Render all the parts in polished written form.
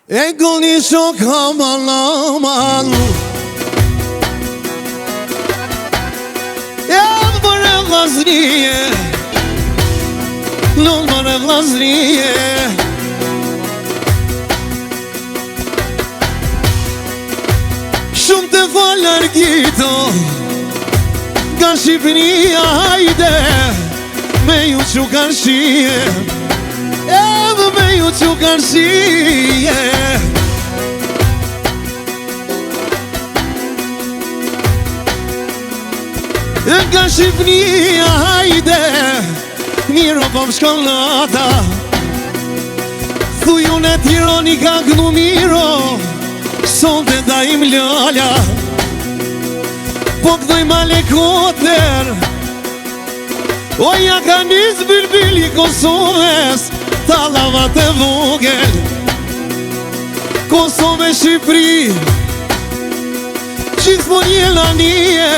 E goni shok aman aman E bërë vllaznie Lon bërë vllaznie Shumë të falë argito Ka Shqipëria hajde Me ju që karshie Edhe me ju që karshie Ka Shqipëria hajde Miro po më shkollata Thuju në Tironi ka kënu miro Sonte da im lala Po këdoj male koter Oja ka njës bilbili Kosovës Talavat e vogel Kosove Shqipëri Qithë po njela nije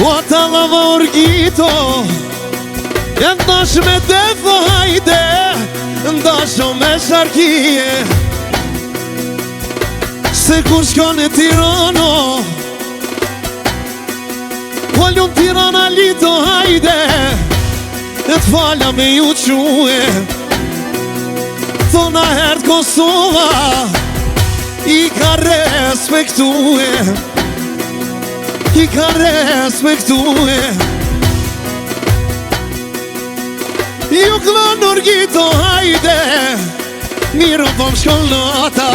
O talava orgito E ndash me defo hajde Ndasho me sharkije Se kur shkon e Tirano Polun Tirana lito hajde E t'fala me ju quë Thona hertë Kosova I ka respektue I ka respektue Ju klon Urgito hajde Miro po më shkollata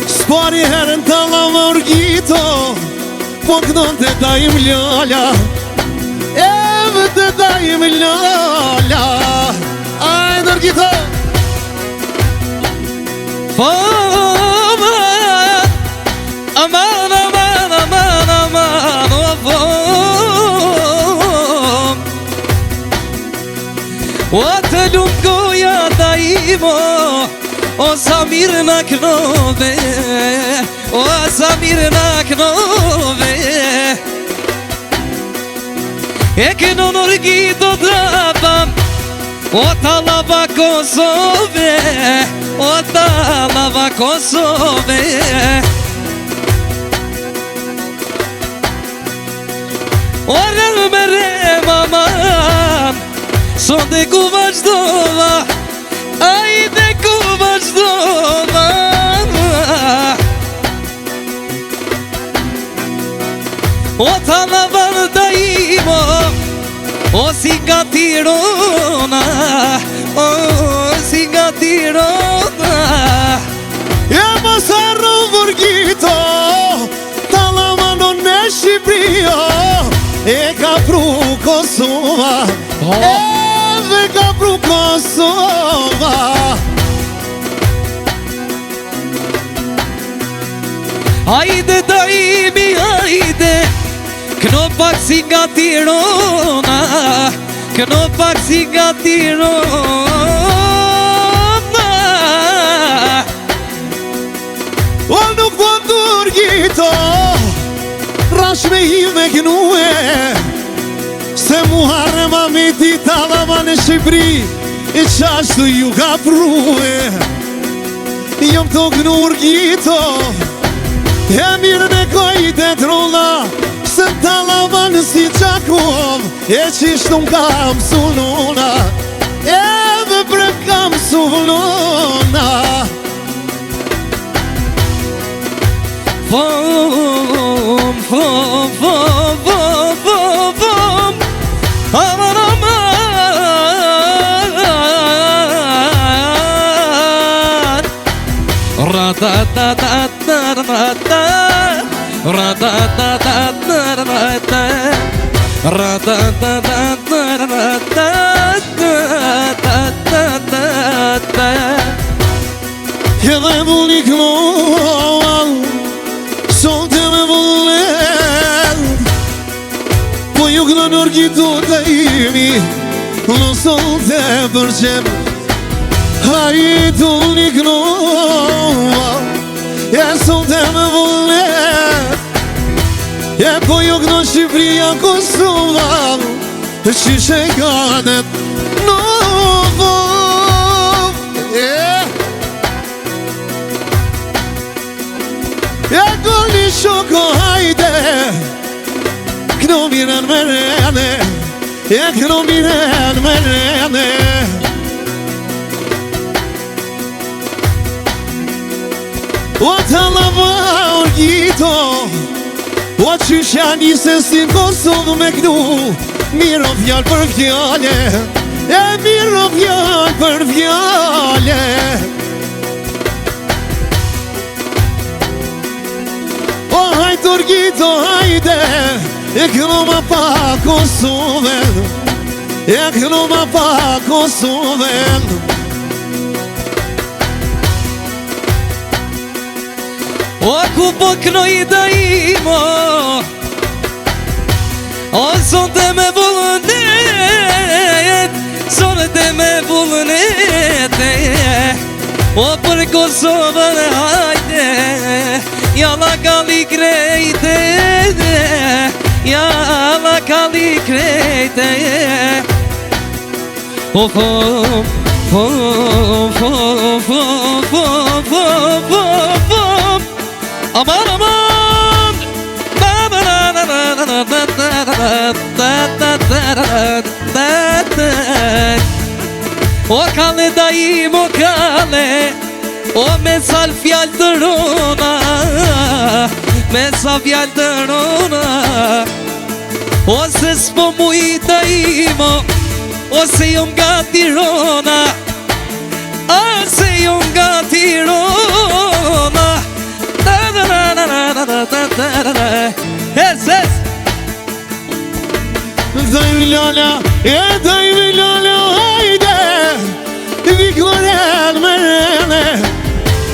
Spari herën të lava Urgito Po kënon të dajim lala Eve të dajim lala Ajde Urgito Aman, aman, aman, aman, aman, o të lumë goja da imo O sa mirë në knove O sa mirë në knove E kënon Urgito drabam O talava Kosove O talava Kosove O rëllë me rema man Sonde ku vazhdova Ajde ku vazhdova O talava da imo O si nga Tirana O si nga Tirana E mos harro Urgito Talava non e Shqipëria E ka pru Kosova Edhe ka pru Kosova Hajde daimi hajde Këno pak si nga Tirana Këno pak si nga Tirana O nuk po Urgito Rash me hi me kënue Se Muharrema me ti talava në Shqipëri I qashtu ju ka prue Jom të kënu Urgito E mirë në kojt e trolla Se talava në si Qakov E qishtu m'kam sunona Edhe pre kam sunona Fom, fom, fom, fom, fom, fom Aman, aman Ra-ta-ta-ta-ta-ta-ta Ra-ta-ta-ta-ta-ta-ta Ra-ta-ta-ta-ta-ta-ta Edhe vulli këllon Sonte me vullet Po ju këllon Urgito të imi Në sonte për qem Hajtë vulli këllon E sonte me vullet E po ju këllon Shqipëria Kosova Qishe ganet në vëm këno miren me rene, e këno miren me rene. O të lava orgito, o qysha njëse si Kosovë me kënu, miro fjallë për fjallë, e miro fjallë për fjallë. O hajtë orgito, hajde, e këno ma pa Kosovën, e këno ma pa Kosovën. O ku po kënoj da imo, o sonte me vullnet, sonte me vullnet. O për Kosovën hajde, jalla kalli krejte, jalla kalli krejte. O fo, fo, fo, fo, fo, fo, fo, fo. Aman aman, o kalle da im o kalle, o me sal fjall të rona, me sa fjall të rona. O se s'po muj da imo, o se jom nga Tirona, o se jom nga Tirona. Daj Vilala, daj Vilala, hajde, Vikloren me rene,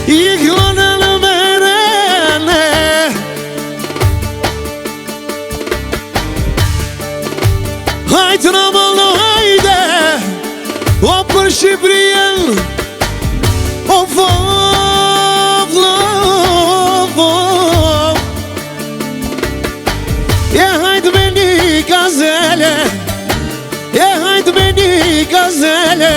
Vikloren me rene. Hajtë në mëllë, hajde, o për Shqipërien, o vovlo. E hajtë me një gazele, e hajtë me një gazele.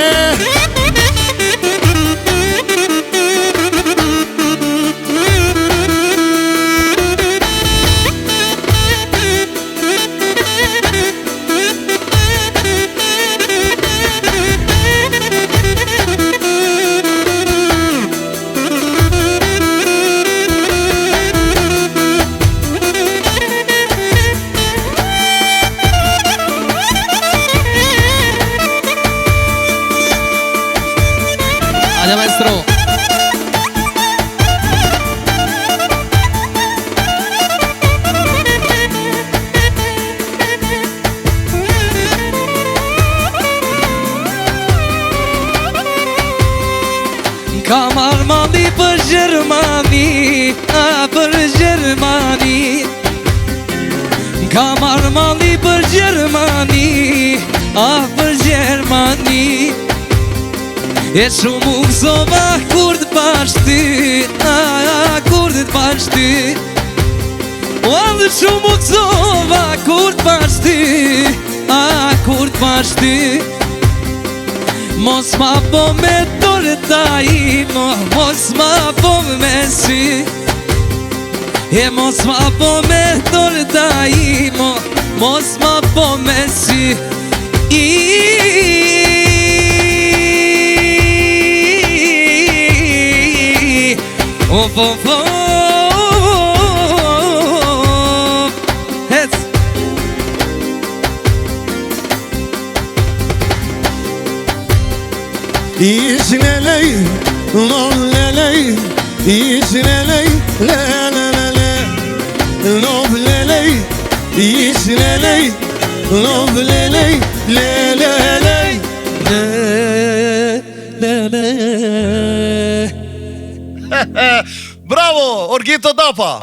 Allá maestro. Kam armani për Gjermani, për Gjermani. Kam armani për Gjermani, për Gjermani. E shumë u gëzova kur të pash ty, kur të pash ty. O dhe shumë u gëzova kur të pash ty, kur të pash ty. Mos ma po me dorë ta imo, mos ma po me sy. E mos ma po me dorë ta imo, mos ma po me sy. Of, of, of, hec. İçin eley, non leley, İçin eley, le le le le, non leley, İçin eley, non leley, le le le, le le le. Bravo, Orgito Dapa!